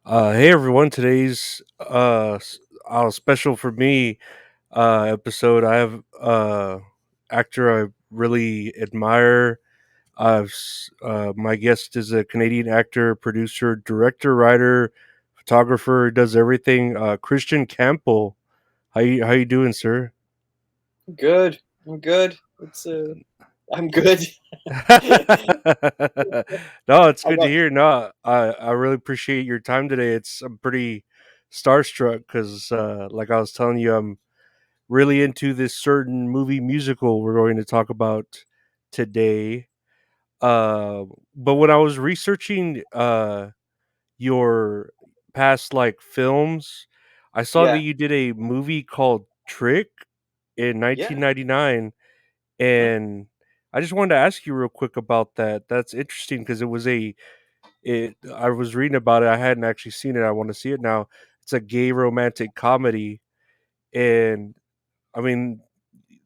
Hey everyone! Today's special for me episode. I have actor I really admire. My guest is a Canadian actor, producer, director, writer, photographer. Does everything. Christian Campbell. How you doing, sir? Good. I'm good. I'm good. No, it's How good to about hear. No, I really appreciate your time today. I'm pretty starstruck because, like I was telling you, I'm really into this certain movie musical we're going to talk about today. Uh, but when I was researching your past like films, I saw that yeah, you did a movie called Trick in yeah. 1999, Mhm. and I just wanted to ask you real quick about that. That's interesting because I was reading about it. I hadn't actually seen it. I want to see it now. It's a gay romantic comedy, and I mean,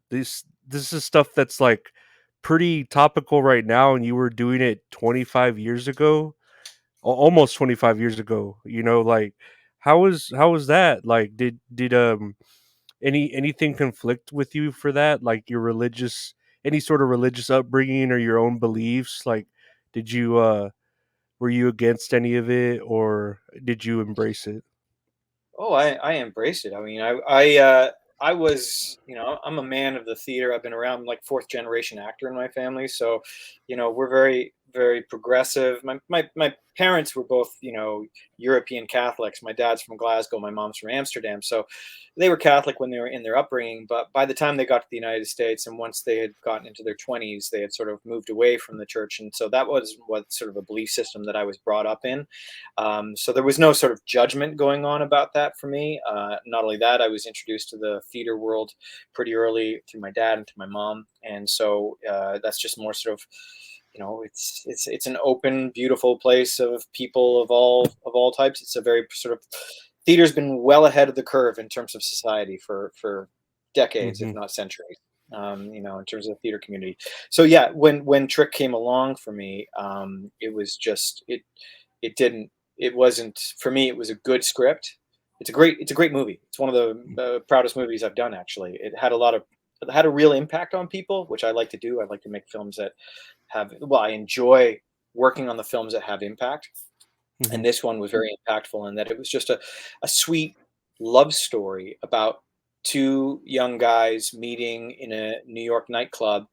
this is stuff that's like pretty topical right now, and you were doing it 25 years ago, almost 25 years ago. Like how was that? Like, did anything conflict with you for that? Like your religious, any sort of religious upbringing or your own beliefs? Like, did you were you against any of it, or did you embrace it? Oh, I embrace it. I mean, I was, I'm a man of the theater. I've been around like fourth generation actor in my family, so we're very progressive. My parents were both, European Catholics. My dad's from Glasgow, my mom's from Amsterdam, so they were Catholic when they were in their upbringing. But by the time they got to the United States, and once they had gotten into their 20s, they had sort of moved away from the church, and so that was what sort of a belief system that I was brought up in. So there was no sort of judgment going on about that for me. Not only that, I was introduced to the theater world pretty early through my dad and to my mom, and so that's just more sort of, it's an open, beautiful place of people of all types. It's a very sort of theater's been well ahead of the curve in terms of society for decades, if Hmm. not centuries. In terms of the theater community. So yeah, when Trick came along for me, it was just it didn't it wasn't for me. It was a good script. It's a great movie. It's one of the proudest movies I've done, actually. It had a real impact on people, which I like to do. I like to make films that I enjoy working on the films that have impact, Hmm. and this one was very impactful in that it was just a sweet love story about two young guys meeting in a New York nightclub,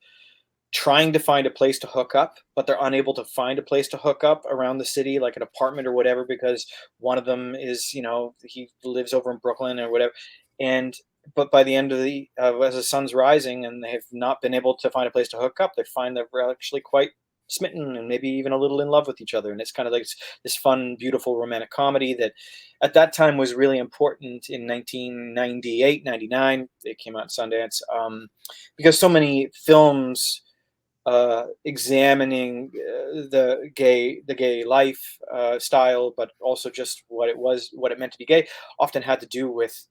trying to find a place to hook up, but they're unable to find a place to hook up around the city, like an apartment or whatever, because one of them is, he lives over in Brooklyn or whatever. And but by the end of as the sun's rising and they have not been able to find a place to hook up, they find that we're actually quite smitten and maybe even a little in love with each other. And it's kind of like this fun, beautiful romantic comedy that at that time was really important in 1998, 99. It came out in Sundance, because so many films examining the gay life style, but also just what it meant to be gay, often had to do with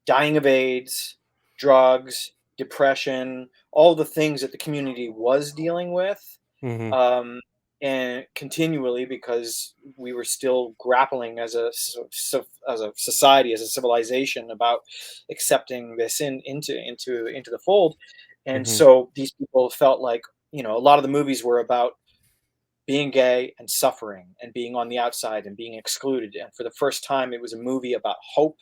dying of AIDS, drugs, depression, all the things that the community was dealing with, Hmm. um, and continually, because we were still grappling as as a society, as a civilization, about accepting this into the fold. And Hmm. so these people felt like, a lot of the movies were about being gay and suffering and being on the outside and being excluded. And for the first time, it was a movie about hope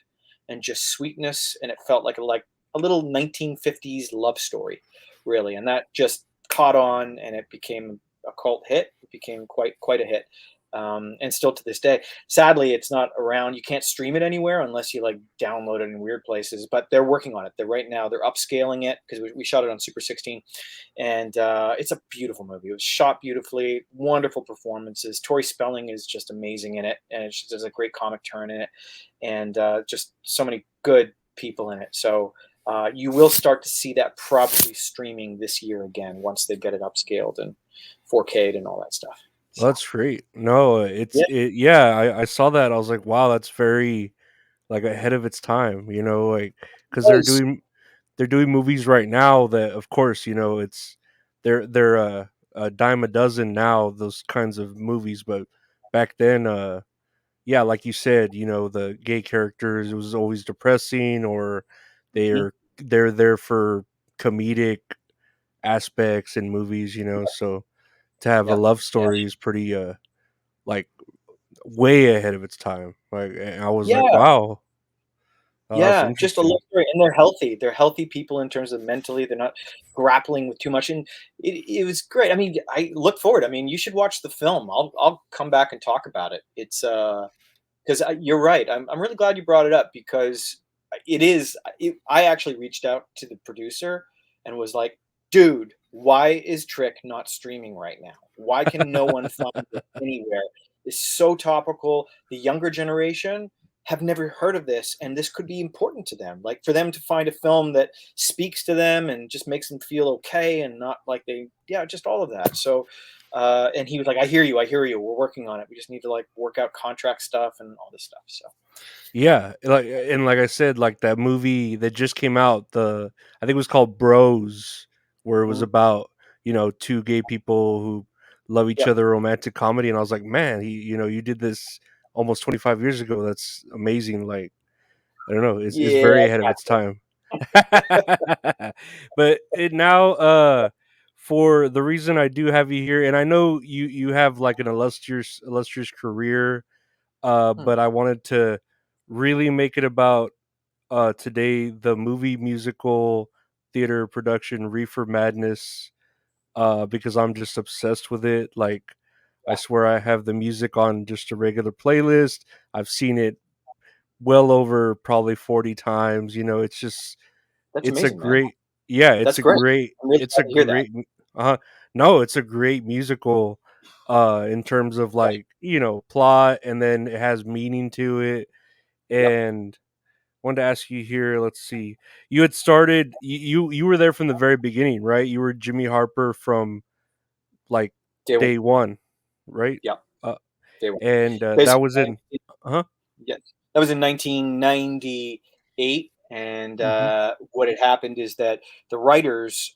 and just sweetness, and it felt like a little 1950s love story, really. And that just caught on, and it became a cult hit. It became quite a hit. And still to this day, sadly, it's not around. You can't stream it anywhere unless you like download it in weird places. But they're working on it. They're upscaling it because we shot it on Super 16, and it's a beautiful movie. It was shot beautifully, wonderful performances. Tori Spelling is just amazing in it, and there's a great comic turn in it, and just so many good people in it. So you will start to see that probably streaming this year again once they get it upscaled and 4K'd and all that stuff. Well, So that's great. No, yeah, yeah, I saw that. I was like, wow, that's very like ahead of its time, like it because was. they're doing movies right now that, of course, they're a dime a dozen now, those kinds of movies. But back then, yeah, like you said, the gay characters, it was always depressing, or Mhm. they're there for comedic aspects in movies, so to have a Yep. love Yeah. story is pretty like way ahead of its time. Like, and I was like, Yeah. wow, that's Yeah, just a love interesting. story, and they're healthy. They're healthy people in terms of mentally, they're not grappling with too much, and it was great. I mean, I look forward. I mean, you should watch the film. I'll come back and talk about it. It's, 'cause you're right. I'm really glad you brought it up because it is I actually reached out to the producer and was like, "Dude, why is Trick not streaming right now? Why can no one find it anywhere? It's so topical. The younger generation have never heard of this, and this could be important to them. Like, for them to find a film that speaks to them and just makes them feel okay and not like they yeah, just all of that." So, and he was like, I hear you. We're working on it. We just need to like work out contract stuff and all this stuff." So Yeah, like I said, like that movie that just came out, I think it was called Bros, where it was mhm. about, two gay people who love each Yep. other, romantic comedy, and I was like, man, you did this almost 25 years ago. That's amazing. Like, I don't know, it's Yeah, very ahead of its time. But it now, for the reason I do have you here, and I know you have like an illustrious career, hmm, but I wanted to really make it about today, the movie musical theater production Reefer Madness, because I'm just obsessed with it. Like, I yeah, swear I have the music on just a regular playlist. I've seen it well over probably 40 times. that's It's a amazing, man. great, yeah, That's great. I'm really it's a glad to hear that. great, no, it's a great musical, in terms of Yeah, like, plot, and then it has meaning to it. yep. And wanted to ask you here, let's see. You had started, you were there from the very beginning, right? You were Jimmy Harper from like Day one. day one, right? Yep. Uh, Day one. and that Basically, was in, uh-huh. yes, that was in 1998, and Hmm. what had happened is that the writers,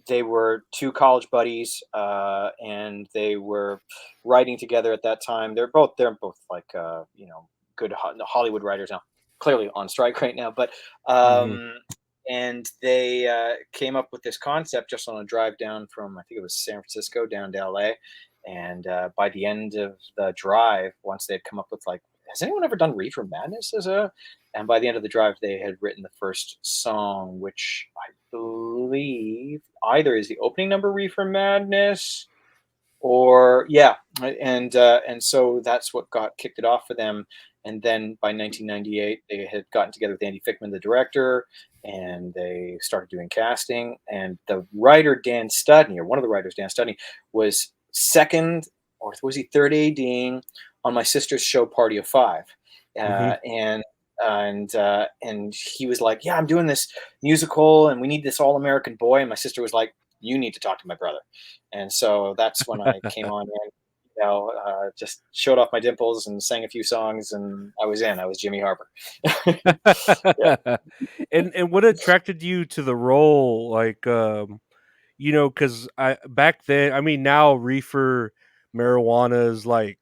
they were two college buddies, and they were writing together at that time. They're both like good Hollywood writers now, clearly on strike right now, but Hmm. um, and they came up with this concept just on a drive down from I think it was San Francisco down to LA. And by the end of the drive, once they had come up with like has anyone ever done Reefer Madness as a? And by the end of the drive, they had written the first song, which I believe either is the opening number Reefer Madness or yeah, and so that's what got kicked it off for them. And then by 1998, they had gotten together with Andy Fickman, the director, and they started doing casting. And the writer Dan Studney, or one of the writers, Dan Studney, was second or was he third ADing on my sister's show Party of Five, Hmm. and he was like, "Yeah, I'm doing this musical, and we need this all American boy." And my sister was like, "You need to talk to my brother." And so that's when I came on in, just showed off my dimples and sang a few songs, and I was in. I was Jimmy Harper. Yeah. And what attracted you to the role? Like, because I back then, I mean, now reefer marijuana is like,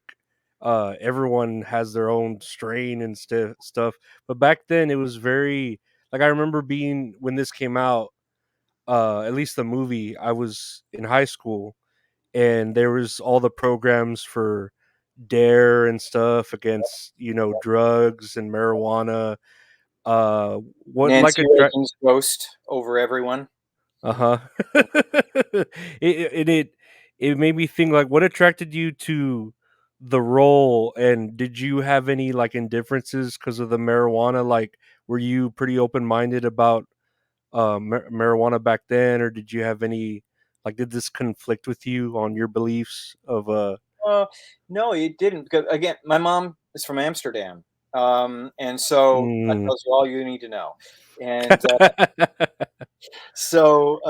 everyone has their own strain and stuff, but back then it was very, like, I remember being when this came out, at least the movie. I was in high school, and there was all the programs for dare and stuff against, drugs and marijuana. What like Nancy attract Reagan's ghost over everyone. Uh-huh. It made me think, like, what attracted you to the role, and did you have any, like, indifferences because of the marijuana? Like, were you pretty open-minded about, marijuana back then, or did you have any, like, did this conflict with you on your beliefs of, Uh, no, it didn't. Because again, my mom is from Amsterdam, and so that mm. tells you all you need to know. And so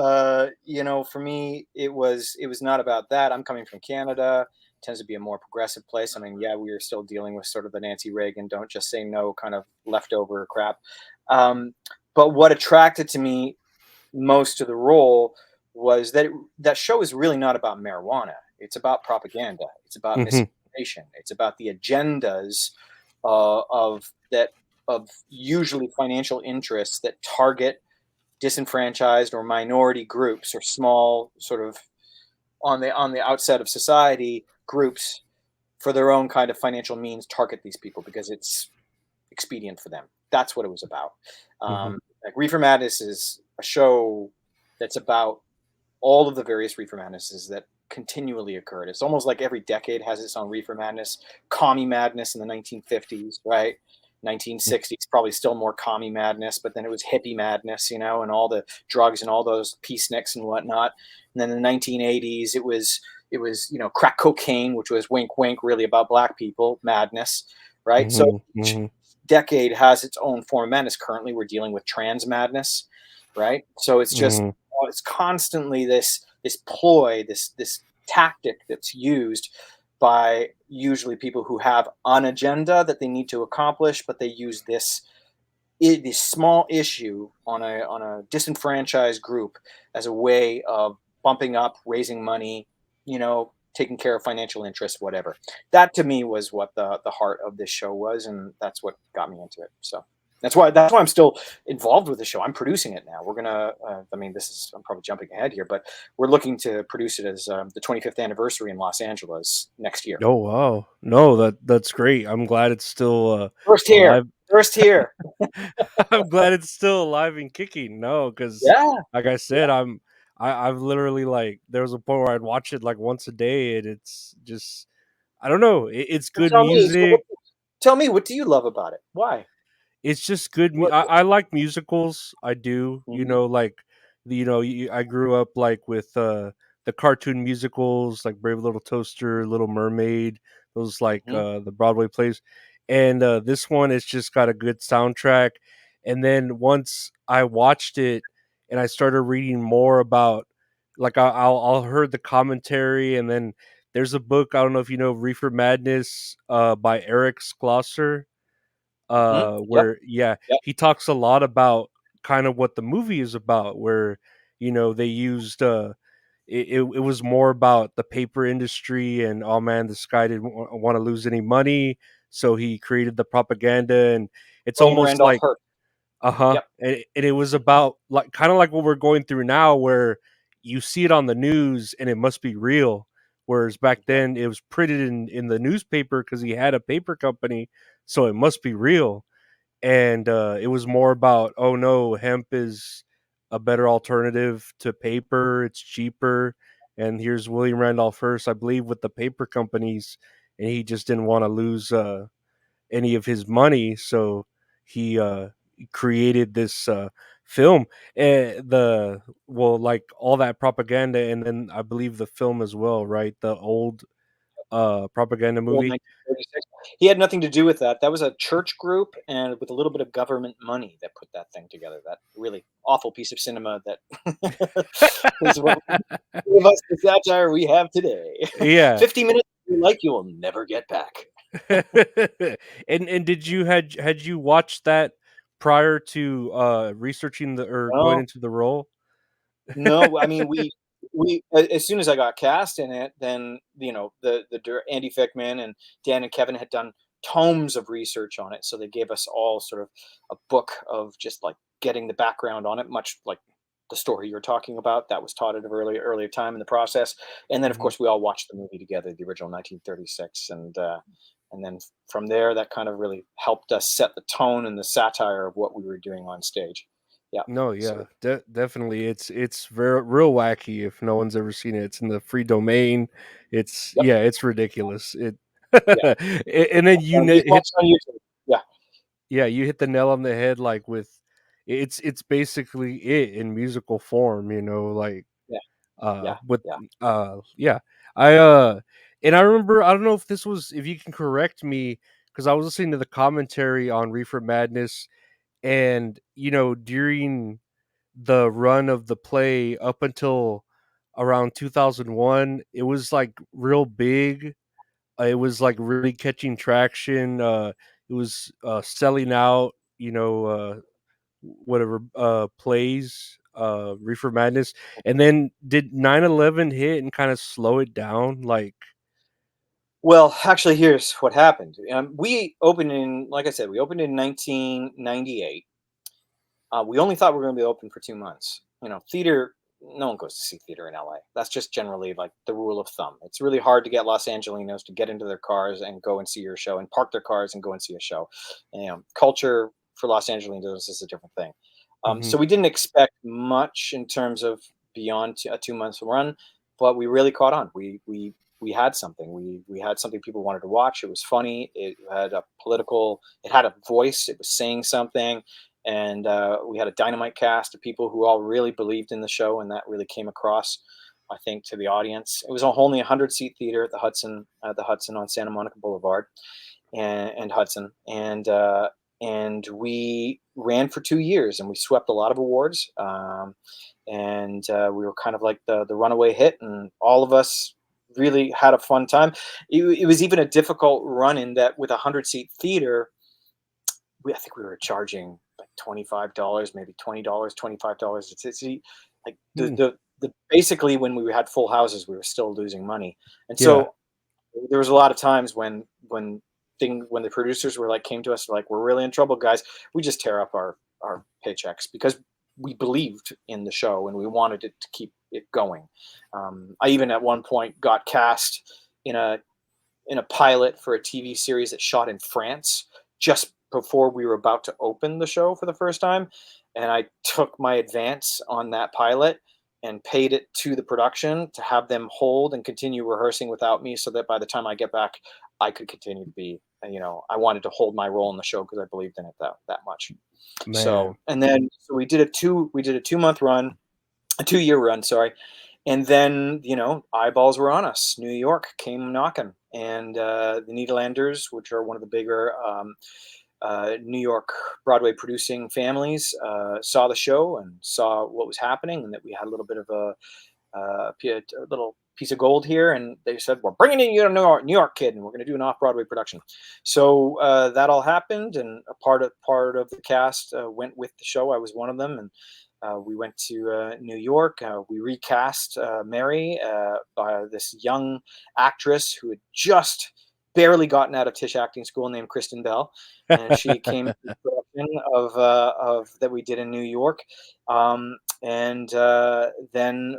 for me it was not about that. I'm coming from Canada, tends to be a more progressive place. I mean, yeah, we are still dealing with sort of the Nancy Reagan don't just say no kind of leftover crap. um, but what attracted to me most to the role was that that show is really not about marijuana. It's about propaganda. It's about Mhm. misinformation. It's about the agendas of that of usually financial interests that target disenfranchised or minority groups or small sort of on the outset of society groups for their own kind of financial means target these people because it's expedient for them. That's what it was about. Mhm. Like Reefer Madness is a show that's about all of the various Reefer Madnesses that continually occurred. It's almost like every decade has its own Reefer Madness. Commie Madness in the 1950s, right? Mm. 1960s, probably still more commie madness, but then it was hippie madness, you know, and all the drugs and all those peaceniks and whatnot. And then in the 1980s, it was crack cocaine, which was wink wink, really about black people madness, right? So Mhm. each Mhm. decade has its own form of madness. Currently, we're dealing with trans madness, right? So it's just Mhm. it's constantly this ploy, this tactic that's used by usually people who have an agenda that they need to accomplish, but they use this small issue on a disenfranchised group as a way of bumping up, raising money, taking care of financial interests, whatever. That to me was what the heart of this show was, and that's what got me into it. So that's why I'm still involved with the show. I'm producing it now. We're gonna. I mean, this is I'm probably jumping ahead here, but we're looking to produce it as the 25th anniversary in Los Angeles next year. Oh, wow. No, that's great. I'm glad it's still, First here, alive. first here. I'm glad it's still alive and kicking. No, because Yeah. like I said, I've literally, like, there was a point where I'd watch it, like, once a day, and it's just I don't know, it's Well, good tell me. music. Tell me, what do you love about it? Why? It's just good What? I like musicals, I do, Mhm, like, I grew up, like, with, the cartoon musicals, like Brave Little Toaster, Little Mermaid, those, like, mhm, the Broadway plays, and, this one, it's just got a good soundtrack, and then once I watched it and I started reading more about, like, I'll heard the commentary, and then there's a book, I don't know if you know Reefer Madness, by Eric Schlosser, mhm. Yep, where, yeah, yep. he talks a lot about kind of what the movie is about, where, they used, it was more about the paper industry, and, oh man, this guy didn't want to lose any money, so he created the propaganda, and it's William almost Randolph like, Hearst. uh-huh, Yep. and it was about, like, kind of like what we're going through now, where you see it on the news and it must be real, whereas back Yep. then it was printed in the newspaper because he had a paper company, so it must be real. And it was more about, oh no, hemp is a better alternative to paper, it's cheaper, and here's William Randolph Hearst, I believe, with the paper companies, and he just didn't want to lose any of his money, so he created this film, the well, like, all that propaganda, and then I believe the film as well, right? The old propaganda Old movie. 1936. He had nothing to do with that. That was a church group and with a little bit of government money that put that thing together. That really awful piece of cinema that is what gave us the satire we have today. Yeah. 50 minutes you like you will never get back. And did you had you watched that prior to researching the or going No, into the role? no, I mean, as soon as I got cast in it, then, Andy Fickman and Dan and Kevin had done tomes of research on it, so they gave us all sort of a book of just, like, getting the background on it, much like the story you're talking about, that was taught at an earlier time in the process, and then, of Mhm. course, we all watched the movie together, the original 1936, and then from there, that kind of really helped us set the tone and the satire of what we were doing on stage. Yeah, No, yeah, so definitely. It's very real wacky if no one's ever seen it. It's in the free domain. It's yep, yeah, it's ridiculous. It yeah. and then Just hit, watch it on YouTube. Yeah, yeah, you hit the nail on the head, like, with it's basically it in musical form, like, yeah, yeah, with yeah. yeah. I and I remember, I don't know if you can correct me, because I was listening to the commentary on Reefer Madness, and during the run of the play up until around 2001, it was, like, real big. It was, like, really catching traction. It was selling out, whatever plays, Reefer Madness. And then did 9/11 hit and kind of slow it down? Like, Well, actually, here's what happened. We opened like I said, we opened in 1998. We only thought we were going to be open for 2 months. Theater. No one goes to see theater in LA. That's just generally like the rule of thumb. It's really hard to get Los Angelinos to get into their cars and go and see your show, and park their cars and go and see a show. Culture for Los Angelinos is a different thing. Hmm. So we didn't expect much in terms of beyond a 2 months run, but we really caught on. We had something. We had something people wanted to watch. It was funny. It had a political. It had a voice. It was saying something, and we had a dynamite cast of people who all really believed in the show, and that really came across, I think, to the audience. It was only a 100-seat theater at the Hudson on Santa Monica Boulevard and Hudson, and we ran for 2 years, and we swept a lot of awards, and we were kind of like the runaway hit, and all of us really had a fun time. It was even a difficult run in that with a 100-seat theater, I think we were charging like $25, maybe $20, $25 a seat. Like Mm. the basically when we had full houses, we were still losing money, and Yeah. so there was a lot of times when the producers were like came to us like, we're really in trouble, guys. We just tear up our paychecks because we believed in the show and we wanted it to keep it going. I even at one point got cast in a pilot for a TV series that shot in France just before we were about to open the show for the first time. And I took my advance on that pilot and paid it to the production to have them hold and continue rehearsing without me so that by the time I get back, I could continue to be, I wanted to hold my role in the show because I believed in it that much. Man. So we did a 2 month run, a 2 year run, sorry. And then, eyeballs were on us. New York came knocking, and the Nederlanders, which are one of the bigger New York Broadway producing families, saw the show and saw what was happening, and that we had a little bit of a little piece of gold here, and they said, "We're bringing in you a New York kid, and we're going to do an off Broadway production." So that all happened, and a part of the cast went with the show. I was one of them, and we went to New York. We recast Mary by this young actress who had just barely gotten out of Tisch acting school, named Kristen Bell, and she came to the production of that we did in New York. And then,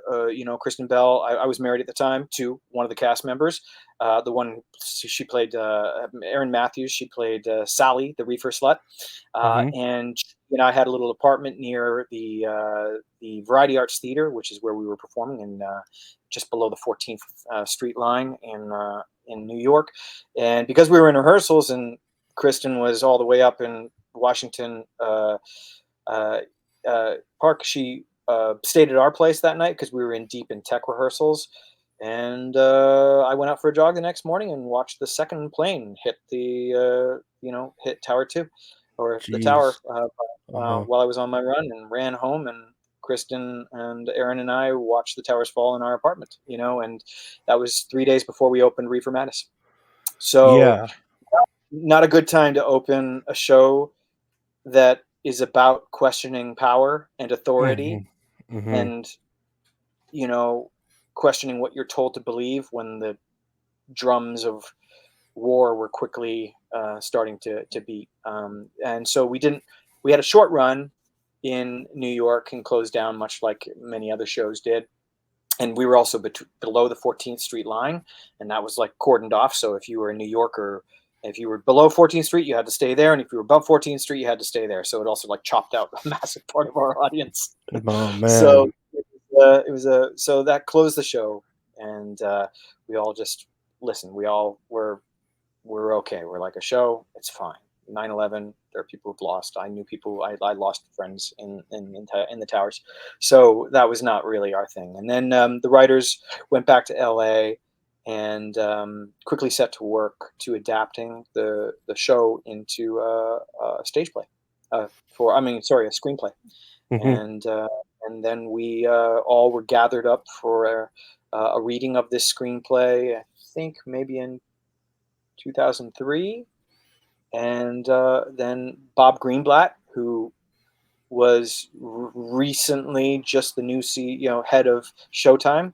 Kristen Bell, I was married at the time to one of the cast members. The one she played, Erin Matthews. She played Sally, the reefer slut, Hmm. and I had a little apartment near the Variety Arts Theater, which is where we were performing, in just below the 14th Street line in New York. And because we were in rehearsals, and Kristen was all the way up in Washington uh, Park, she stayed at our place that night because we were in deep in tech rehearsals. And I went out for a jog the next morning and watched the second plane hit hit Tower Two, or the tower, Jeez. Uh-huh. while I was on my run, and ran home. And Kristen and Aaron and I watched the towers fall in our apartment. And that was 3 days before we opened Reefer Madness. So Yeah. not a good time to open a show that is about questioning power and authority, Mhm. Mhm. and you know questioning what you're told to believe when the drums of war were quickly starting to beat. And so we had a short run in New York and closed down, much like many other shows did. And we were also below the 14th Street line, and that was like cordoned off. So if you were in New York, or if you were below 14th Street, you had to stay there, and if you were above 14th Street, you had to stay there. So it also like chopped out a massive part of our audience. Oh, So man. it was a so that closed the show, and we all just listen. We all we're okay. We're like, a show. It's fine. 9/11. There are people who've lost. I knew people. I lost friends in the towers, so that was not really our thing. And then the writers went back to L.A. and quickly set to work to adapting the show into a stage play. A screenplay. Mhm. And then we all were gathered up for a reading of this screenplay. I think maybe in 2003. And then Bob Greenblatt, who was recently just the new head of Showtime,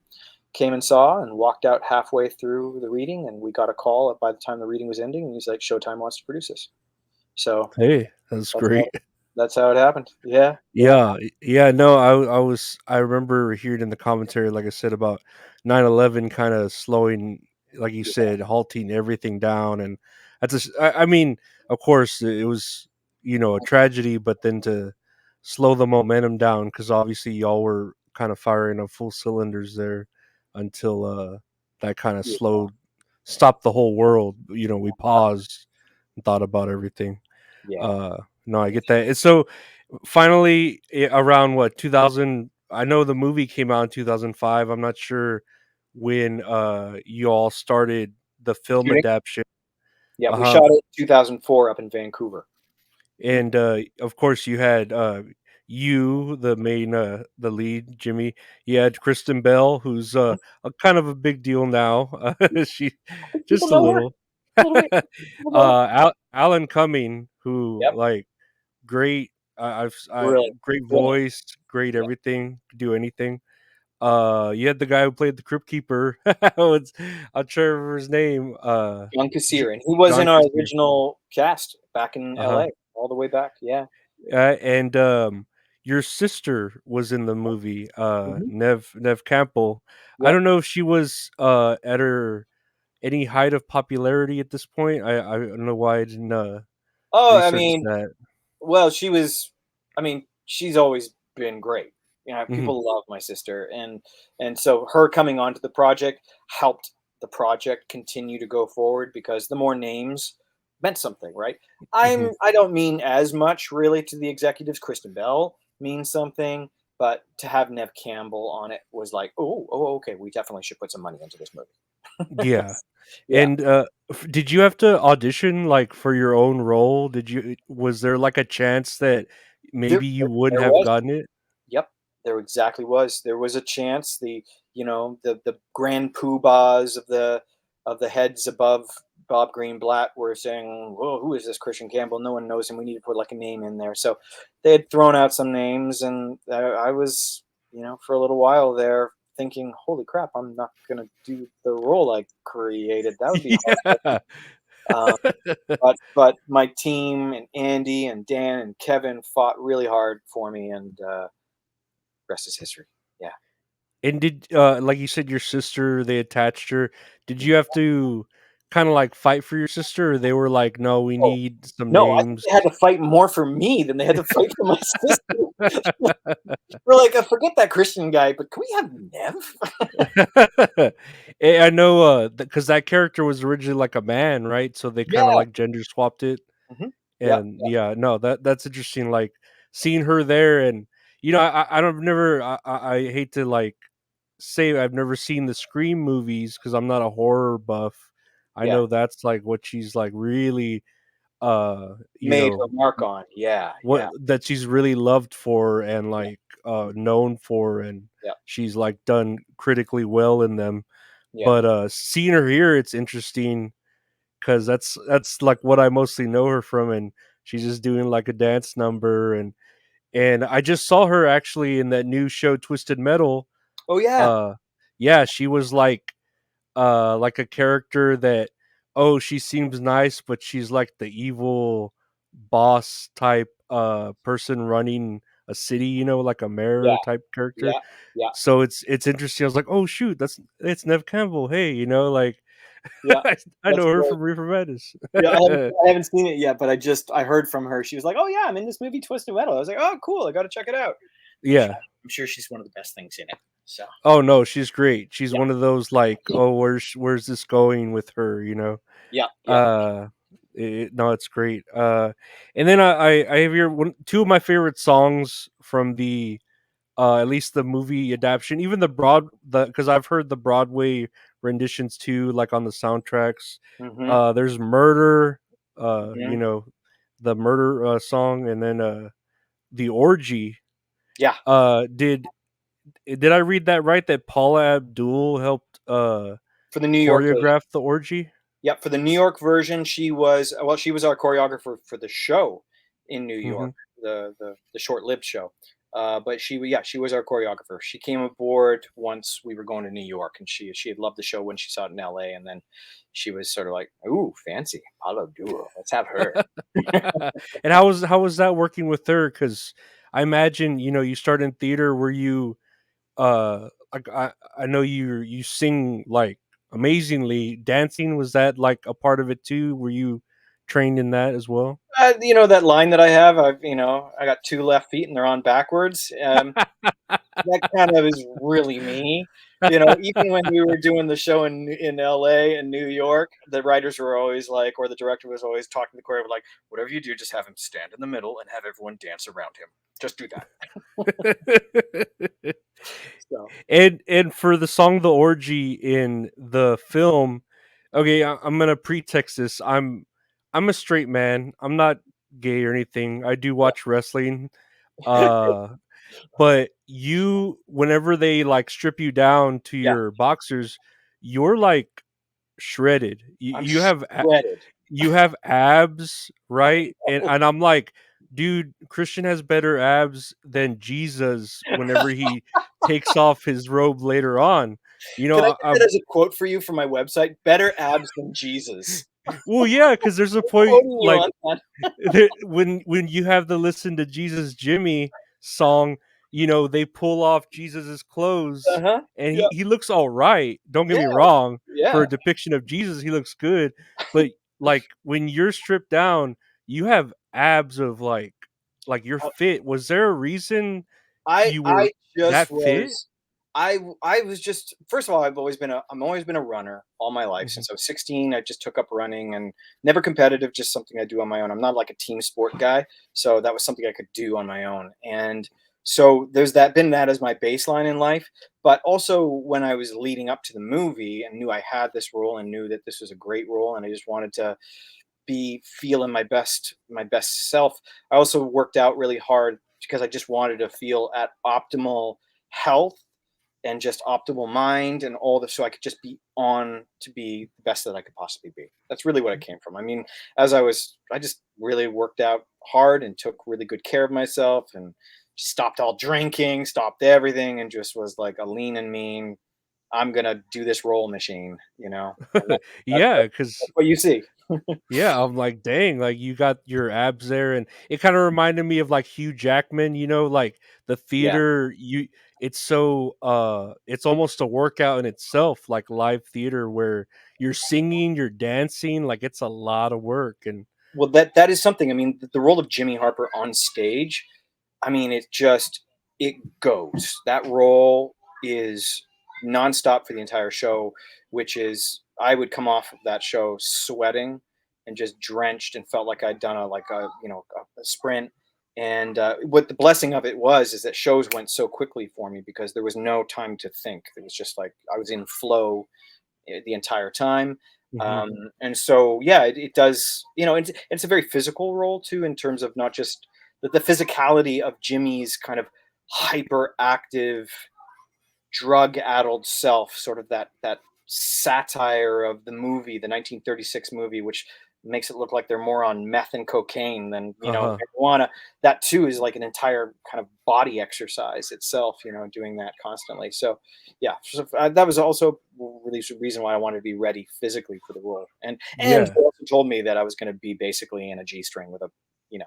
came and saw and walked out halfway through the reading, and we got a call by the time the reading was ending, and he's like, "Showtime wants to produce this." So Hey, that's that's how great. that's how it happened. Yeah, yeah, Yeah, no, I remember hearing in the commentary, like I said, about 9/11 kind of slowing, like you yeah, said, halting everything down, and I mean, of course, it was a tragedy, but then to slow the momentum down because obviously y'all were kind of firing on full cylinders there until that kind of yeah, stopped the whole world. We paused and thought about everything. yeah. Uh, no, I get that. And so finally, around what 2000, I know the movie came out in 2005. I'm not sure when you all started the film Shooting. adaptation. Yeah, we Uh-huh. shot it 2004 up in Vancouver. And of course you had you the main the lead Jimmy. You had Kristen Bell, who's a kind of a big deal now. She I think people just a know her little. a little bit. People know her. Alan Cumming, who Yep, like great. really, Great brilliant. voice, great Yeah, everything, could do anything. You had the guy who played the Crypt Keeper. I'm trying to remember his name. John J- Kassir, and he was John in our Cusack. original cast back in Uh huh. LA, all the way back. Yeah. And your sister was in the movie. Mhm. Nev Campbell. I Yep. don't know if she was at her any height of popularity at this point. I don't know why I didn't Oh, I research mean, that. well, she was. I mean, she's always been great. Hmm. People love my sister, and so her coming onto the project helped the project continue to go forward because the more names meant something, right? Hmm. I don't mean as much really to the executives. Kristen Bell means something, but to have Nev Campbell on it was like, oh, okay, we definitely should put some money into this movie. Yeah. Yeah, And did you have to audition like for your own role? Was there like a chance that there, maybe you there, wouldn't there have was. gotten it? Yep, there exactly was. There was a chance the grand poobahs of the heads above Bob Greenblatt were saying, "Whoa, who is this Christian Campbell? No one knows him. We need to put like a name in there." So they had thrown out some names, and I was, for a little while there thinking, "Holy crap, I'm not gonna do the role I created. That would be hard." Yeah. Um, but my team and Andy and Dan and Kevin fought really hard for me, and rest is history. Yeah. And did like you said your sister, they attached her. Did you have to kind of like fight for your sister, or they were like, "No, we Oh, need some no, I think names." they had to fight more for me than they had to fight for my sister. We're like, "Forget that Christian guy, but can we have Nev?" I know, because that character was originally like a man, right? So they kind of Yeah. like gender swapped it, Mhm. Yeah, and yeah, yeah, no, that's interesting. Like seeing her there, and I don't never, I hate to like say I've never seen the Scream movies because I'm not a horror buff. I yeah. know that's like what she's like really, uh, you Made her know, mark on. Yeah, what yeah, that she's really loved for and yeah, like known for, and yeah, she's like done critically well in them. yeah. But seeing her here, it's interesting because that's like what I mostly know her from, and she's just doing like a dance number, and I just saw her actually in that new show Twisted Metal. Oh, yeah, uh yeah, she was like a character that, oh, she seems nice, but she's like the evil boss type person running a city, like a mayor yeah, type character. yeah, yeah, So it's interesting. I was like, oh shoot, it's Nev Campbell. Hey, like yeah. I That's know her great. from Reefer Madness. Yeah, I haven't seen it yet, but I heard from her. She was like, "Oh, yeah, I'm in this movie Twisted Metal." I was like, "Oh, cool, I gotta check it out." I'm sure Yeah. I'm sure she's one of the best things in it. So, Oh no, she's great. She's yeah. one of those like, oh, where's this going with her? Yeah, yeah. Uh, no, it's great. And then I have here two of my favorite songs from the at least the movie adaptation, even the because I've heard the Broadway renditions too, like on the soundtracks. Mhm, There's Murder, mhm. the Murder song, and then the Orgy. Yeah, Did I read that right? That Paula Abdul helped for the New York version. choreograph the orgy? Yep, for the New York version, she was our choreographer for the show in New Hmm. York, the short-lived show. But yeah, she was our choreographer. She came aboard once we were going to New York, and she had loved the show when she saw it in LA, and then she was sort of like, "Ooh, fancy Paulo Duo. Let's have her." And how was that working with her? Because I imagine you start in theater. Where you like I know you sing like amazingly. Dancing, was that like a part of it too? Were you trained in that as well? That line that I have, I got two left feet and they're on backwards. That kind of is really me. Even when we were doing the show in LA and New York, the writers were always like, or the director was always talking to the choreographer like, whatever you do, just have him stand in the middle and have everyone dance around him. Just do that. So And for the song "The Orgy" in the film, okay, I'm gonna pretext this. I'm a straight man. I'm not gay or anything. I do yeah, watch wrestling. Uh, but whenever they like strip you down to yeah, your boxers, you're like shredded. You, I'm you have shredded. you have abs, right? And I'm like, dude, Christian has better abs than Jesus whenever he takes off his robe later on. You know, Can I get that as a quote for you for my website? Better abs than Jesus. well, yeah, because there's a I'm point quoting you like on that. when you have the "Listen to Jesus, Jimmy" song, they pull off Jesus's clothes, Uh-huh. and he Yeah. he looks all right. Don't get Yeah. me wrong. For Yeah. a depiction of Jesus, he looks good, but like when you're stripped down, you have abs of like you're fit. Was there a reason you were I just that fit? was I was just first of all, I'm always been a runner all my life. Mhm. Since I was 16, I just took up running and never competitive, just something I do on my own. I'm not like a team sport guy, so that was something I could do on my own. And so there's that as my baseline in life, but also when I was leading up to the movie and knew I had this role and knew that this was a great role and I just wanted to be feeling my best self. I also worked out really hard because I just wanted to feel at optimal health and just optimal mind and all this so I could just be on to be the best that I could possibly be. That's really what it came from. I mean, I just really worked out hard and took really good care of myself and stopped all drinking, stopped everything, and just was like a lean and mean. I'm gonna do this roll machine, and that's, Yeah, that's because that's what you see. yeah, I'm like, dang, like you got your abs there, and it kind of reminded me of like Hugh Jackman, like the Yeah. theater. It's almost a workout in itself, like live theater where you're singing, you're dancing, like it's a lot of work. And Well, that is something. I mean, the role of Jimmy Harper on stage, I mean, it goes. That role is nonstop for the entire show, which is I would come off of that show sweating and just drenched and felt like I'd done a sprint. And what the blessing of it was is that shows went so quickly for me because there was no time to think. It was just like I was in flow the entire time. Mhm. Um, and so, yeah, it does. It's a very physical role too, in terms of not just the physicality of Jimmy's kind of hyperactive, drug-addled self, sort of that satire of the movie, the 1936 movie, which makes it look like they're more on meth and cocaine than Uh-huh. marijuana. That too is like an entire kind of body exercise itself. Doing that constantly. So, yeah, so, that was also really the reason why I wanted to be ready physically for the role. And Yeah. they also told me that I was going to be basically in a G string with you know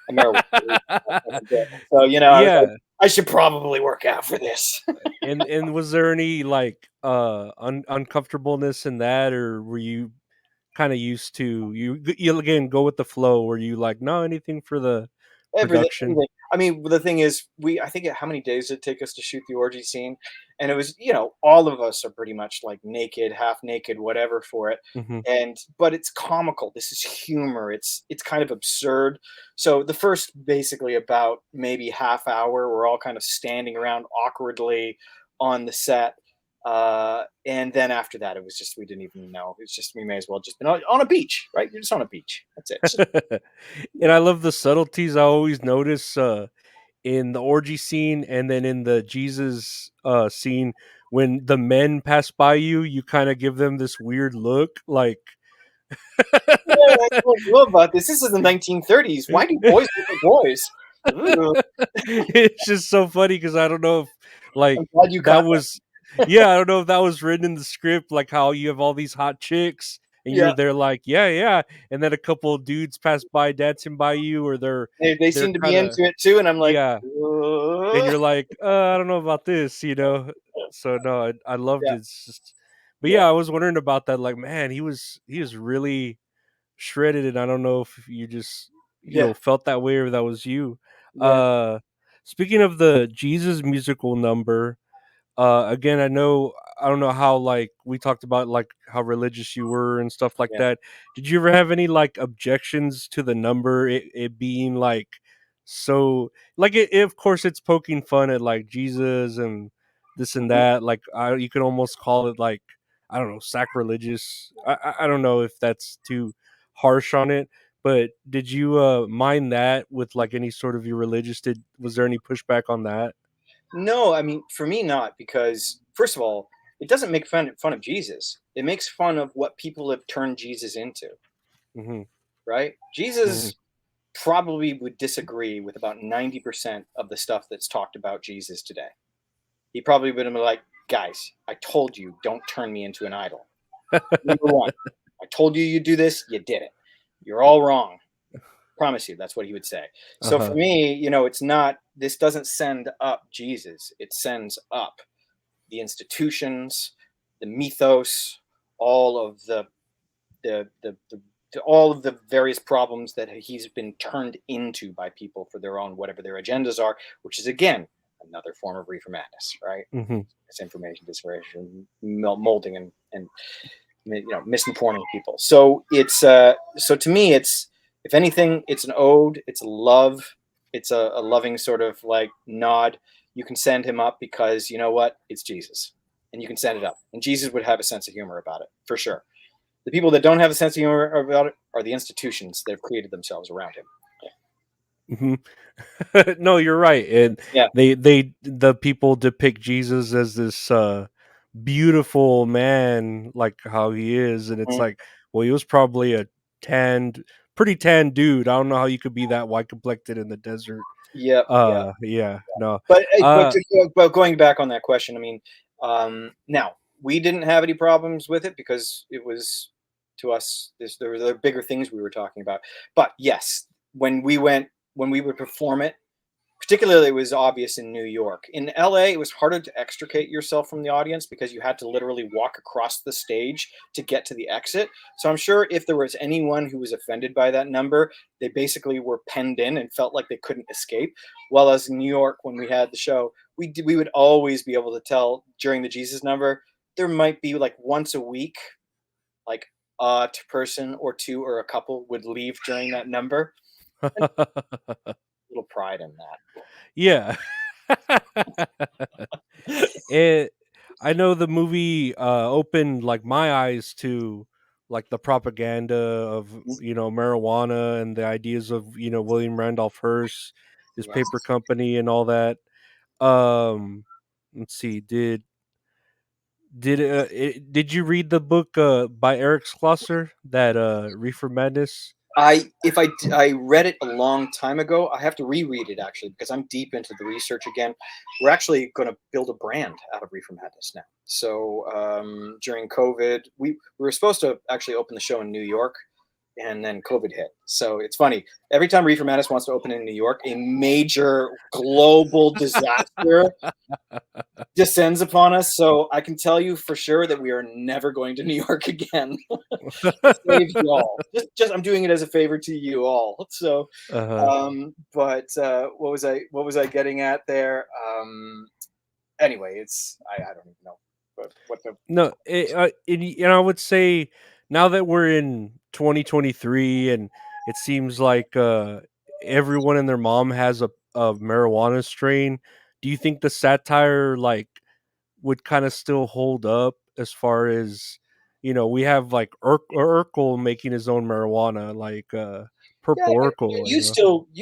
a marijuana leaf. So I was like, Yeah. I should probably work out for this. And was there any like uncomfortableness in that, or were you kind of used to you again go with the flow? Were you like, no, anything for the Everything, production? everything. I mean, the thing is, I think how many days did it take us to shoot the orgy scene? And it was, all of us are pretty much like naked, half naked, whatever for it. Mhm. But it's comical. This is humor. It's kind of absurd. So the first basically about maybe half hour, we're all kind of standing around awkwardly on the set. And then after that, it was just we didn't even know. It's just we may as well just been on a beach, right? You're just on a beach. That's it. It's just And I love the subtleties I always notice in the orgy scene, and then in the Jesus scene when the men pass by you, you kind of give them this weird look like yeah, I don't know about this. This is the 1930s. Why do boys look like boys? Ooh, It's just so funny because I don't know if like I'm glad you that caught that. was yeah, I don't know if that was written in the script, like how you have all these hot chicks and you're Yeah, there like, yeah, yeah, and then a couple of dudes pass by dancing by you, or they they're seem to be kind of into it too, and I'm like, yeah, and "Ugh." you're like, I don't know about this, you know. So no, I loved Yeah, it. It's just, but yeah, yeah, I was wondering about that. Like, man, he was really shredded, and I don't know if you just yeah, felt that way or that was you. yeah, Uh, Speaking of the Jesus musical number, again, I don't know how like we talked about like how religious you were and stuff like yeah. that. Did you ever have any like objections to the number? It being like so like of course it's poking fun at like Jesus and this and Mhm. that. Like you could almost call it like I don't know sacrilegious. I don't know if that's too harsh on it. But did you mind that with like any sort of your religious? Did was there any pushback on that? No, I mean, for me, not because first of all, it doesn't make fun of Jesus. It makes fun of what people have turned Jesus into, Hmm. right? Hmm. Jesus probably would disagree with about 90% of the stuff that's talked about Jesus today. He probably would have been like, guys, I told you, don't turn me into an idol. Number one, I told you you'd do this, you did it. You're all wrong. Promise you, that's what he would say. Uh So for huh. me, it's not, this doesn't send up Jesus, it sends up the institutions, the mythos, all of all of the various problems that he's been turned into by people for their own whatever their agendas are, which is again another form of reefer madness, right? Hmm. Misinformation, disinformation, molding, and misinforming people. So so to me, it's if anything, it's an ode, it's a love, it's a loving sort of like nod. You can send him up because you know what, it's Jesus, and you can send it up, and Jesus would have a sense of humor about it for sure. The people that don't have a sense of humor about it are the institutions that have created themselves around him. Hmm. No, you're right. And Yeah. the people depict Jesus as this beautiful man, like how he is, and it's Mhm. like, well, he was probably a tanned, pretty tanned dude. I don't know how you could be that white complected in the desert. Yep. Yeah. Yeah, no. But Uh, going back on that question, I mean, now we didn't have any problems with it because it was to us there were bigger things we were talking about. But yes, when we would perform it, particularly it was obvious in New York. In LA, it was harder to extricate yourself from the audience because you had to literally walk across the stage to get to the exit. So I'm sure if there was anyone who was offended by that number, they basically were penned in and felt like they couldn't escape. While as in New York, when we had the show, we would always be able to tell during the Jesus number, there might be like once a week, like a person or two or a couple would leave during that number. And a little pride in yeah. that. It I know the movie opened like my eyes to like the propaganda of marijuana and the ideas of William Randolph Hearst, his paper Yes. company and all that. Let's see, did you read the book by Eric Schlosser, that Reefer Madness? I read it a long time ago. I have to reread it actually because I'm deep into the research again. We're actually going to build a brand out of Reefer Madness now. So during COVID, we were supposed to actually open the show in New York, and then COVID hit. So it's funny. Every time Reefer Madness wants to open in New York, a major global disaster descends upon us. So I can tell you for sure that we are never going to New York again. Saves you all. Just I'm doing it as a favor to you all. So, Uh-huh. but what was I getting at there? Anyway, I don't even know what the No, and I would say now that we're in 2023 and it seems like everyone and their mom has a marijuana strain, do you think the satire like would kind of still hold up as far as we have like Urkel making his own marijuana, like yeah. Purple Urkel, You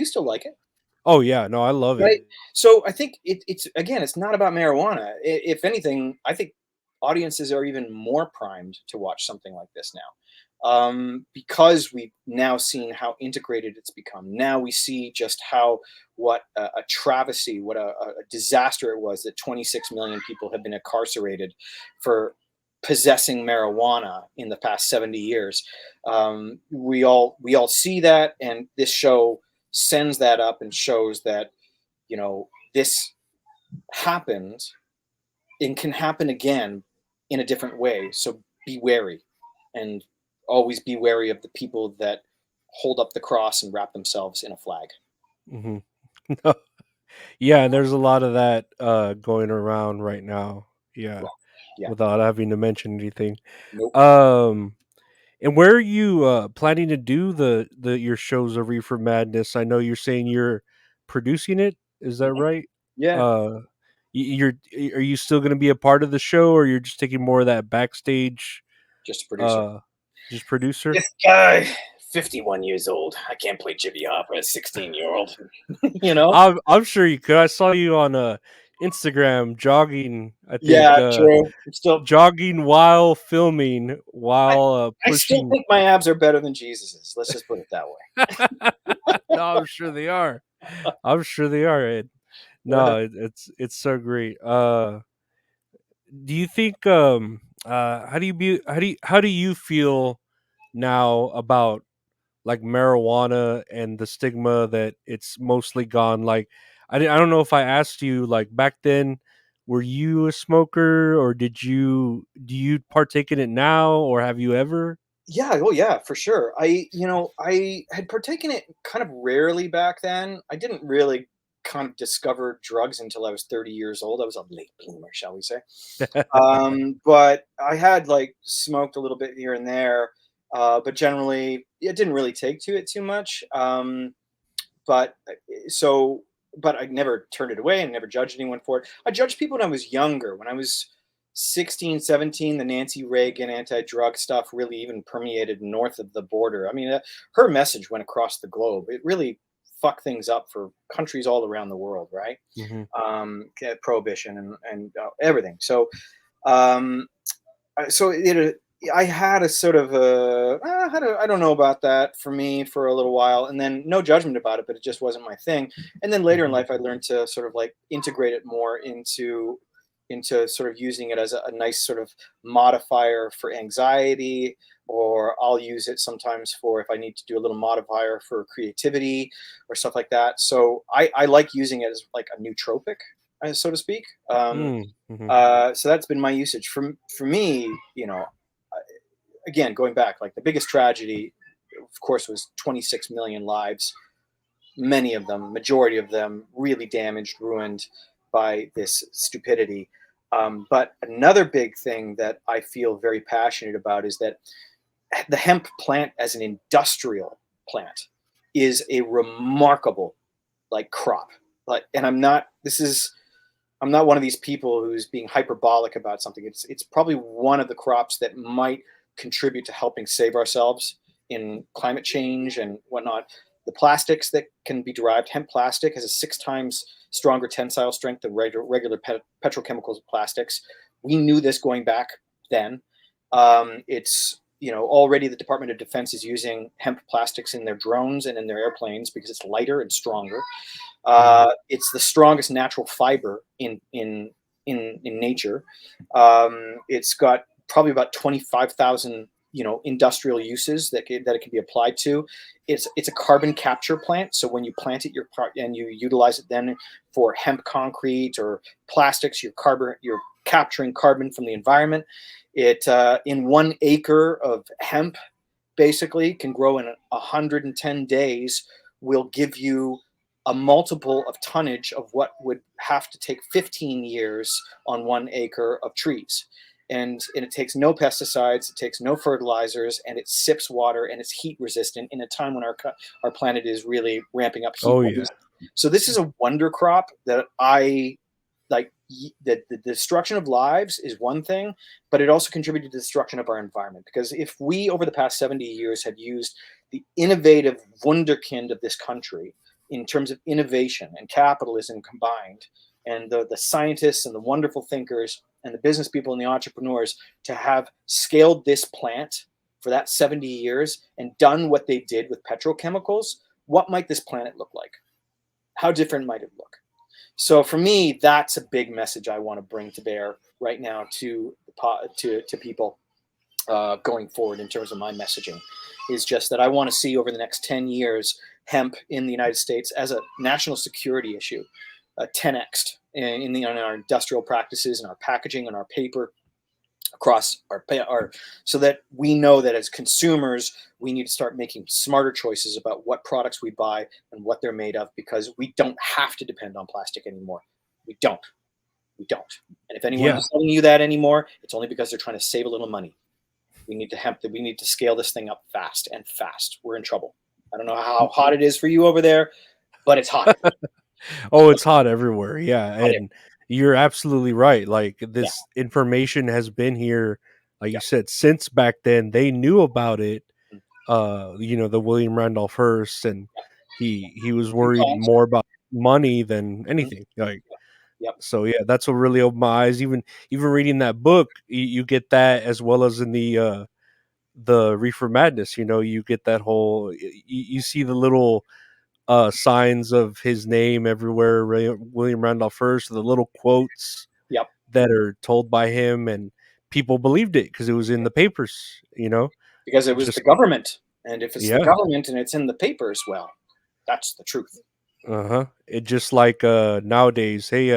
still like it, Oh yeah, no, I love it. right? So I think it's again, it's not about marijuana. If anything, I think audiences are even more primed to watch something like this now. because we've now seen how integrated it's become. Now we see just how what a travesty, what a disaster it was that 26 million people have been incarcerated for possessing marijuana in the past 70 years. We all see that, and this show sends that up and shows that this happened and can happen again in a different way. So be wary, and always be wary of the people that hold up the cross and wrap themselves in a flag. Mhm. Yeah, and there's a lot of that, going around right now. Yeah, Yeah. without having to mention anything. Nope. Um, and where are you, planning to do the your shows of Reefer Madness? I know you're saying you're producing it. Is that Mhm. right? Yeah. Uh, you're are you still gonna be a part of the show, or you're just taking more of that backstage, Just a producer. uh, just producer? This guy, 51 years old. I can't play Jimmy Hopper, a 16-year-old. you know? I'm sure you could. I saw you on, Instagram jogging, I think, Yeah, true. jogging while filming, I, while, I still pushing. think my abs are better than Jesus's. Let's just put it that No, I'm sure they are. I'm sure they are, Ed. way. No, it's so great. Do you think, how do you feel now about, like, marijuana and the stigma that it's mostly gone? Like, I don't know if I asked you, like, back then, were you a smoker, or do you partake in it now, or have you ever? Yeah, oh yeah, for sure. I had partaken it kind of rarely back then. I didn't really kind of discover drugs until I was 30 years old. I was a late bloomer, shall we say. But I had like smoked a little bit here and there, but generally it didn't really take to it too much. But so but I never turned it away and never judged anyone for it. I judged people when I was younger. When I was 16, 17, the Nancy Reagan anti-drug stuff really even permeated north of the border. I mean, her message went across the globe. It really fucked things up for countries all around the world, right? Mhm. Prohibition and everything. Um, so I had a sort of I don't know about that for me for a little while, and then no judgment about it, but it just wasn't my thing. And then later in Mhm. life, I learned to sort of like integrate it more into sort of using it as a nice sort of modifier for anxiety, or I'll use it sometimes for if I need to do a little modifier for creativity or stuff like that. So I like using it as like a nootropic, so to speak. Mm, mhm. So that's been my usage for me. Again, going back, like the biggest tragedy, of course, was 26 million lives. Many of them, majority of them, really damaged, ruined by this stupidity. But another big thing that I feel very passionate about is that the hemp plant as an industrial plant is a remarkable like crop. Like, and I'm not. This is I'm not one of these people who's being hyperbolic about something. It's probably one of the crops that might contribute to helping save ourselves in climate change and whatnot. The plastics that can be derived, hemp plastic has a 6 times stronger tensile strength than regular petrochemical plastics. We knew this going back then. It's already the Department of Defense is using hemp plastics in their drones and in their airplanes because it's lighter and stronger. Mhm. It's the strongest natural fiber in nature. It's got probably about 25,000 industrial uses that it can be applied to. It's a carbon capture plant, so when you plant it and you utilize it then for hemp concrete or plastics, you're capturing carbon from the environment. It in 1 acre of hemp basically can grow in 110 days, will give you a multiple of tonnage of what would have to take 15 years on 1 acre of trees. And it takes no pesticides, it takes no fertilizers, and it sips water, and it's heat resistant in a time when our planet is really ramping up heat Oh, yeah. waves. So this is a wonder crop that I like. The destruction of lives is one thing, but it also contributed to the destruction of our environment. Because if we, over the past 70 years, had used the innovative wunderkind of this country in terms of innovation and capitalism combined, and the scientists and the wonderful thinkers and the business people and the entrepreneurs to have scaled this plant for that 70 years and done what they did with petrochemicals, what might this planet look like? How different might it look? So for me, that's a big message I want to bring to bear right now to people going forward in terms of my messaging. Is just that I want to see over the next 10 years hemp in the United States as a national security issue, 10x in our industrial practices and our packaging and our paper across our so that we know that as consumers we need to start making smarter choices about what products we buy and what they're made of, because we don't have to depend on plastic anymore. We don't we don't and if anyone Yeah. is telling you that anymore, it's only because they're trying to save a little money. We need to scale this thing up fast and fast. We're in trouble. I don't know how hot it is for you over there, but it's hot. Oh, it's hot everywhere. Yeah, Hot. and you're absolutely right. Like Yeah, this information has been here, like you yeah. said, since back then. They knew about it. The William Randolph Hearst, and he was worried Coupons. more about money than Mhm. anything. Like Yep. so, yeah, that's what really opened my eyes. Even reading that book, you get that as well as in the Reefer Madness. You get that whole. You see the little signs of his name everywhere, William Randolph Hearst, the little quotes Yep. that are told by him, and people believed it because it was in the papers. Because it was the Just government. And if it's the yeah, government and it's in the papers, well, that's the truth. it just like nowadays. Hey,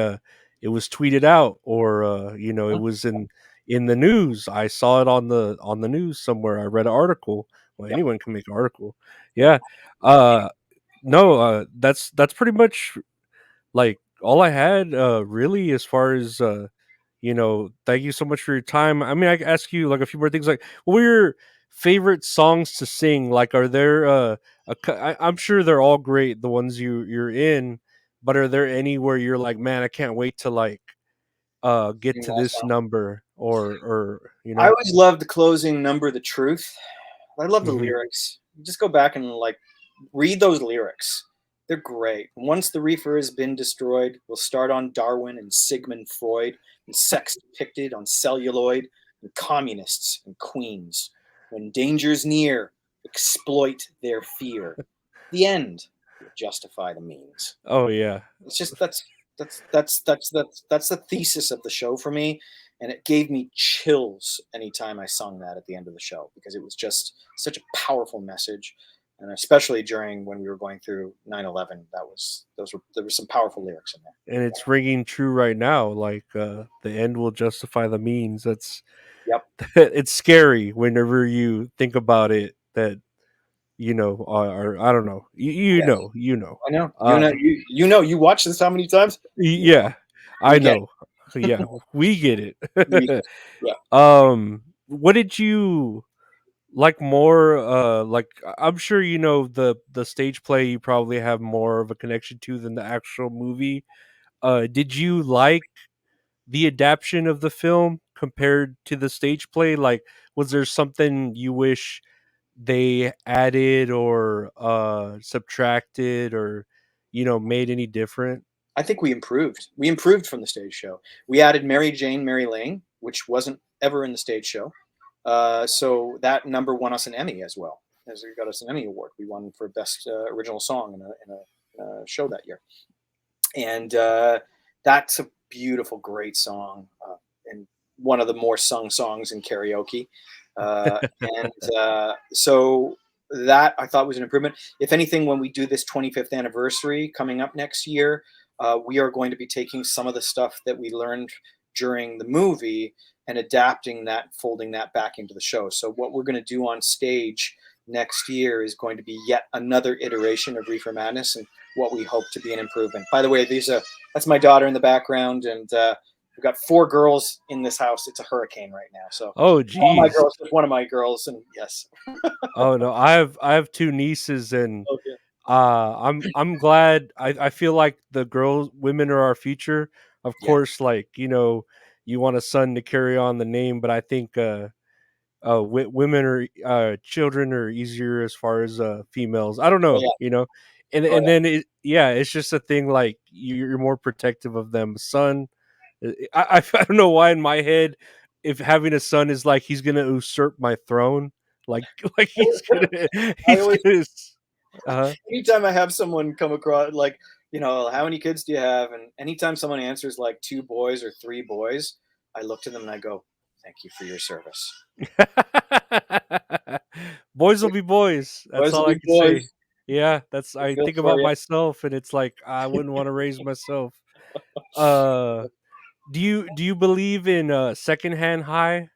it was tweeted out, or it Mhm. was in the news. I saw it on the news somewhere. I read an article. Well, Yep. anyone can make an article. Yep. Yeah. Uh, no, that's pretty much like all I had really as far as thank you so much for your time. I mean, I can ask you like a few more things, like what were your favorite songs to sing? Like are there I'm sure they're all great, the ones you're in, but are there any where you're like, man, I can't wait to like get Sing to that this song. number, or I always loved the closing number, "The Truth." I love the Mhm. lyrics. Just go back and like read those lyrics. They're great. Once the reefer has been destroyed, we'll start on Darwin and Sigmund Freud and sex depicted on celluloid and communists and queens. When danger's near, exploit their fear. The end will justify the means. Oh yeah. It's just that's the thesis of the show for me, and it gave me chills anytime I sung that at the end of the show, because it was just such a powerful message, and especially during when we were going through 9/11, there were some powerful lyrics in there. And it's ringing true right now, like the end will justify the means. That's Yep. it's scary whenever you think about it, that or I don't know. Yes. You know. I know. Uh, You watch this how many times? You know. yeah, I We get know. Yeah, we get we it. yeah. What did you like more? Like I'm sure the stage play you probably have more of a connection to than the actual movie. Did you like the adaptation of the film compared to the stage play? Like, was there something you wish they added or subtracted, or made any different? I think we improved. We improved from the stage show. We added Mary Jane, Mary Lane, which wasn't ever in the stage show. So that number won us an Emmy as well. As it got us an Emmy award. We won for best original song in a show that year. And that's a beautiful, great song, and one of the more sung songs in karaoke. And so that I thought was an improvement. If anything, when we do this 25th anniversary coming up next year, we are going to be taking some of the stuff that we learned during the movie and adapting that, folding that back into the show. So what we're going to do on stage next year is going to be yet another iteration of Reefer Madness, and what we hope to be an improvement. By the way, that's my daughter in the background, and we've got 4 girls in this house. It's a hurricane right now, so Oh, all my geez. girls, just one of my girls, and yes, Oh no, I have two nieces, and okay, I'm glad. I feel like the women are our future. Of yeah, course, like you want a son to carry on the name, but I think women are children are easier as far as females. I don't oh know, yeah, oh and yeah. then it's just a thing, like you're more protective of them. Son, I don't know why in my head, if having a son is like he's gonna usurp my throne. like like I he's always gonna. Uh anytime I have someone come across like, how many kids do you have? And anytime someone answers like two boys or three boys, I look to them and I go, "Thank you for your service." Boys will be boys. That's Boys will all I be can say. boys. Yeah, I I feel think for about you. myself, and it's like I wouldn't want to raise myself. Uh, do you believe in secondhand high?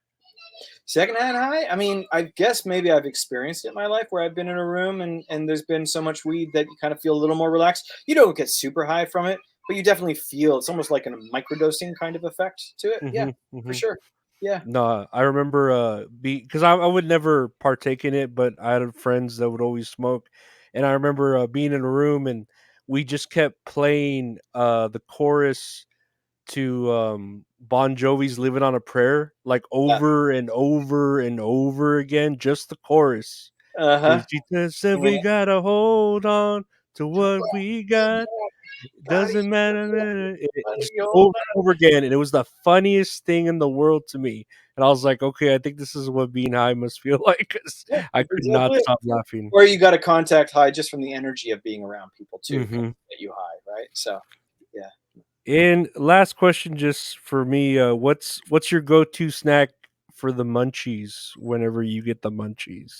Secondhand high? I mean, I guess maybe I've experienced it in my life where I've been in a room and there's been so much weed that you kind of feel a little more relaxed. You don't get super high from it, but you definitely feel it's almost like a microdosing kind of effect to it. Yeah, Hmm, for hmm. sure. Yeah. No, I remember because I would never partake in it, but I had friends that would always smoke, and I remember being in a room and we just kept playing the chorus to Bon Jovi's "Living on a Prayer" like Yeah. over and over and over again, just the chorus. Uh huh. Because Jesus said we gotta hold on to what we got. Doesn't matter. Just over and over again, and it was the funniest thing in the world to me. And I was like, okay, I think this is what being high must feel like because Yeah, I could not exactly. stop laughing. Or you got a contact high just from the energy of being around people too, can Hmm. get you high, right? So, yeah. And last question, just for me, what's your go-to snack for the munchies whenever you get the munchies?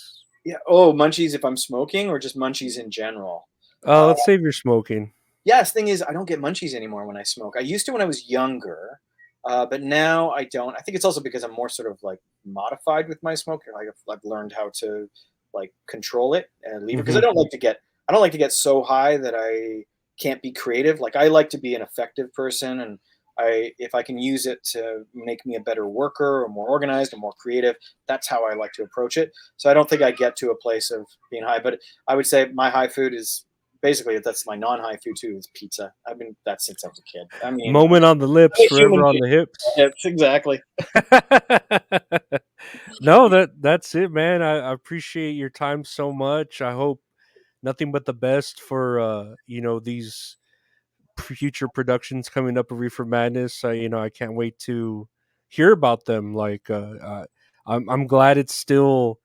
Yeah. Oh, munchies if I'm smoking or just munchies in general? Uh, Let's save your smoking. Yes, thing is, I don't get munchies anymore when I smoke. I used to when I was younger, but now I don't. I think it's also because I'm more sort of like modified with my smoke. Like I've learned how to like control it and leave it because Hmm. I don't like to get so high that I can't be creative. Like I like to be an effective person, and I if I can use it to make me a better worker or more organized or more creative, that's how I like to approach it. So I don't think I get to a place of being high, but I would say my high food is basically that's my non-high food too is pizza. I've been that since I was a kid. I mean, Moment on the I'm lips, a human forever on being. the hips. It's exactly. No, that's it, man. I appreciate your time so much. I hope nothing but the best for these future productions coming up of Reefer Madness. I can't wait to hear about them. I'm glad it's still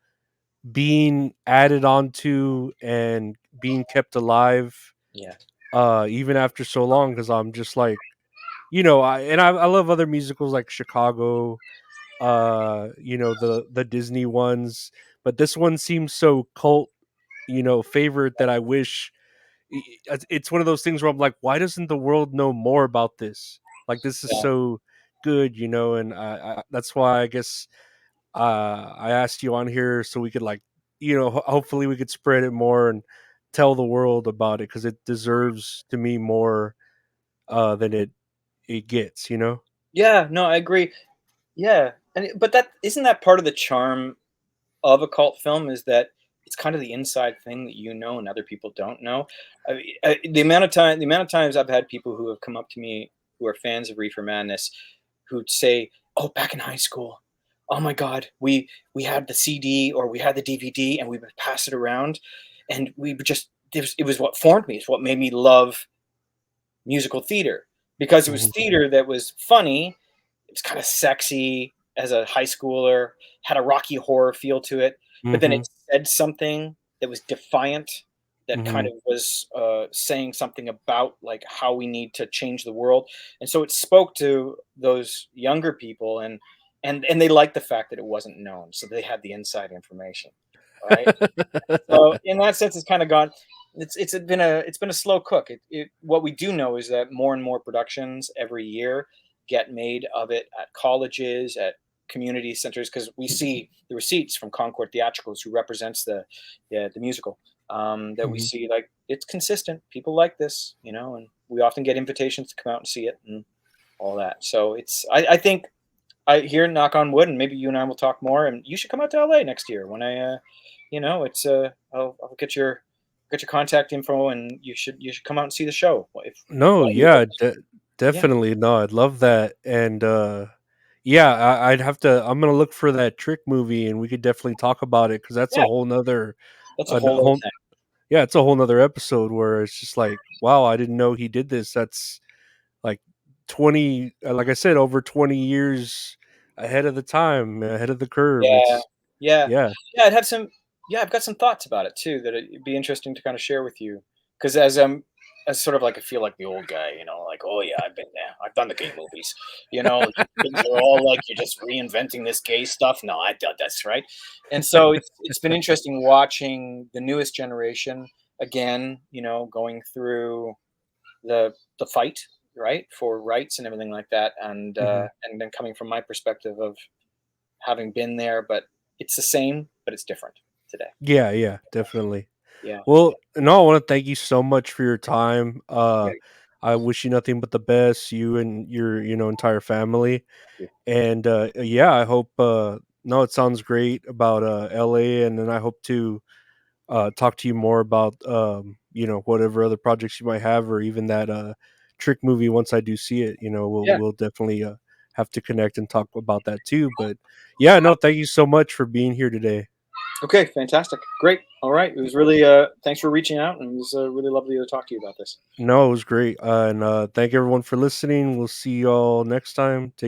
being added onto and being kept alive, Yeah, even after so long. Because I'm just like, I love other musicals like Chicago, the Disney ones, but this one seems so cult, favorite that I wish it's one of those things where I'm like, why doesn't the world know more about this? Like, this is yeah, so good, and that's why I guess I asked you on here so we could like, hopefully we could spread it more and tell the world about it because it deserves to me more than it gets. yeah. No, I agree. Yeah, but that isn't that part of the charm of a cult film is that it's kind of the inside thing that and other people don't know. I mean, the amount of times I've had people who have come up to me who are fans of Reefer Madness who'd say, "Oh, back in high school, oh my God, we had the CD or we had the DVD and we would pass it around, and we would just it was what formed me. It's what made me love musical theater because it was Mhm, theater that was funny. It was kind of sexy as a high schooler, had a Rocky Horror feel to it, but then it mhm, said something that was defiant, that kind mhm. of was saying something about like how we need to change the world, and so it spoke to those younger people, and they liked the fact that it wasn't known, so they had the inside information, right? So in that sense, it's kind of gone. It's been a slow cook. What we do know is that more and more productions every year get made of it at colleges, at community centers, because we see the receipts from Concord Theatricals, who represents the musical. That we Mhm. see like it's consistent. People like this, and we often get invitations to come out and see it and all that. So I think I here knock on wood, and maybe you and I will talk more. And you should come out to LA next year when it's I'll get your contact info, and you should come out and see the show. If No, while you're yeah, yeah, definitely. No, I'd love that. And yeah, I'd have to. I'm gonna look for that Trick movie, and we could definitely talk about it because that's a yeah, whole nother, that's a a whole other whole thing. yeah, it's a whole nother episode where it's just like, wow, I didn't know he did this. That's like 20, like I said, over 20 years ahead of the time, ahead of the curve. Yeah, Yeah. Yeah. Yeah, I'd have some yeah, I've got some thoughts about it too that it'd be interesting to kinda share with you. Because as sort of like I feel like the old guy, like, "Oh, yeah, I've been there. I've done the gay movies." You kids are all like, "You're just reinventing this gay stuff." No, I done this, right? And so it's been interesting watching the newest generation again, going through the fight, right, for rights and everything like that, Mhm. and then coming from my perspective of having been there, but it's the same, but it's different today. Yeah, yeah, definitely. Yeah, Well, no, I wanna thank you so much for your time. yeah, I wish you nothing but the best, you and your, entire family. yeah. And, yeah, I hope, no, it sounds great about, LA, and then I hope to, talk to you more about, whatever other projects you might have, or even that, Trick movie once I do see it. We'll Yeah. we'll definitely, have to connect and talk about that too. But, yeah, no, thank you so much for being here today. Okay, fantastic. Great. All right. It was really thanks for reaching out, and it was really lovely to talk to you about this. No, it was great, and, thank everyone for listening. We'll see y'all next time. Take